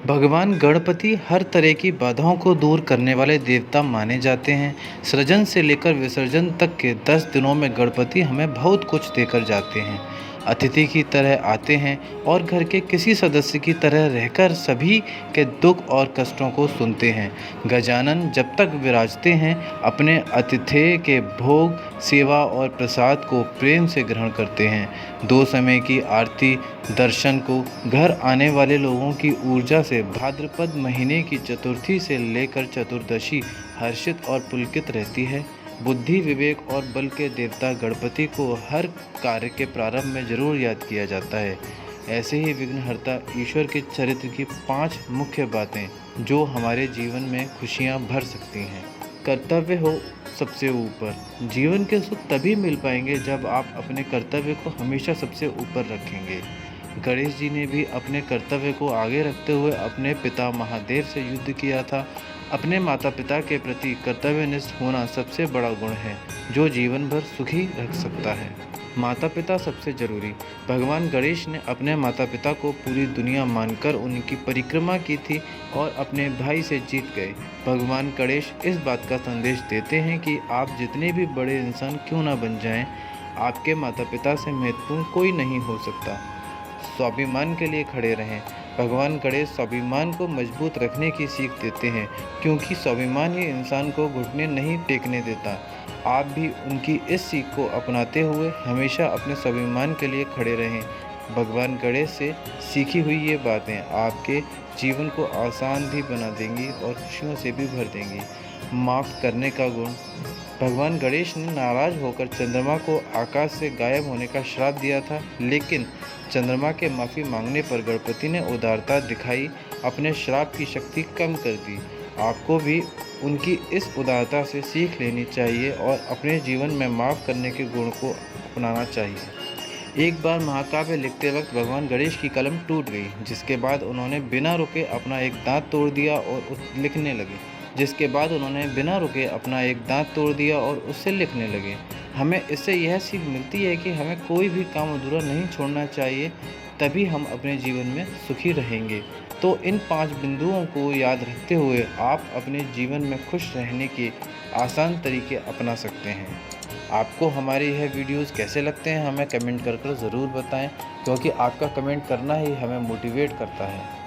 भगवान गणपति हर तरह की बाधाओं को दूर करने वाले देवता माने जाते हैं। सृजन से लेकर विसर्जन तक के 10 दिनों में गणपति हमें बहुत कुछ देकर जाते हैं। अतिथि की तरह आते हैं और घर के किसी सदस्य की तरह रहकर सभी के दुख और कष्टों को सुनते हैं। गजानन जब तक विराजते हैं, अपने आतिथ्य के भोग, सेवा और प्रसाद को प्रेम से ग्रहण करते हैं। 2 समय की आरती दर्शन को घर आने वाले लोगों की ऊर्जा से भाद्रपद महीने की चतुर्थी से लेकर चतुर्दशी हर्षित और पुलकित रहती है। बुद्धि, विवेक और बल के देवता गणपति को हर कार्य के प्रारंभ में जरूर याद किया जाता है। ऐसे ही विघ्नहर्ता ईश्वर के चरित्र की 5 मुख्य बातें जो हमारे जीवन में खुशियाँ भर सकती हैं। कर्तव्य हो सबसे ऊपर। जीवन के सुख तभी मिल पाएंगे जब आप अपने कर्तव्य को हमेशा सबसे ऊपर रखेंगे। गणेश जी ने भी अपने कर्तव्य को आगे रखते हुए अपने पिता महादेव से युद्ध किया था। अपने माता पिता के प्रति कर्तव्यनिष्ठ होना सबसे बड़ा गुण है जो जीवन भर सुखी रख सकता है। माता पिता सबसे जरूरी। भगवान गणेश ने अपने माता पिता को पूरी दुनिया मानकर उनकी परिक्रमा की थी और अपने भाई से जीत गए। भगवान गणेश इस बात का संदेश देते हैं कि आप जितने भी बड़े इंसान क्यों ना बन जाएं, आपके माता पिता से महत्वपूर्ण कोई नहीं हो सकता। स्वाभिमान के लिए खड़े रहें। भगवान गणेश स्वाभिमान को मजबूत रखने की सीख देते हैं, क्योंकि स्वाभिमान ही इंसान को घुटने नहीं टेकने देता। आप भी उनकी इस सीख को अपनाते हुए हमेशा अपने स्वाभिमान के लिए खड़े रहें। भगवान गणेश से सीखी हुई ये बातें आपके जीवन को आसान भी बना देंगी और खुशियों से भी भर देंगी। माफ़ करने का गुण। भगवान गणेश ने नाराज होकर चंद्रमा को आकाश से गायब होने का श्राप दिया था, लेकिन चंद्रमा के माफ़ी मांगने पर गणपति ने उदारता दिखाई, अपने श्राप की शक्ति कम कर दी। आपको भी उनकी इस उदारता से सीख लेनी चाहिए और अपने जीवन में माफ़ करने के गुण को अपनाना चाहिए। एक बार महाकाव्य लिखते वक्त भगवान गणेश की कलम टूट गई, जिसके बाद उन्होंने बिना रुके अपना एक दांत तोड़ दिया और उससे लिखने लगे। हमें इससे यह सीख मिलती है कि हमें कोई भी काम अधूरा नहीं छोड़ना चाहिए, तभी हम अपने जीवन में सुखी रहेंगे। तो इन 5 बिंदुओं को याद रखते हुए आप अपने जीवन में खुश रहने के आसान तरीके अपना सकते हैं। आपको हमारे यह वीडियोस कैसे लगते हैं हमें कमेंट कर ज़रूर बताएं, क्योंकि आपका कमेंट करना ही हमें मोटिवेट करता है।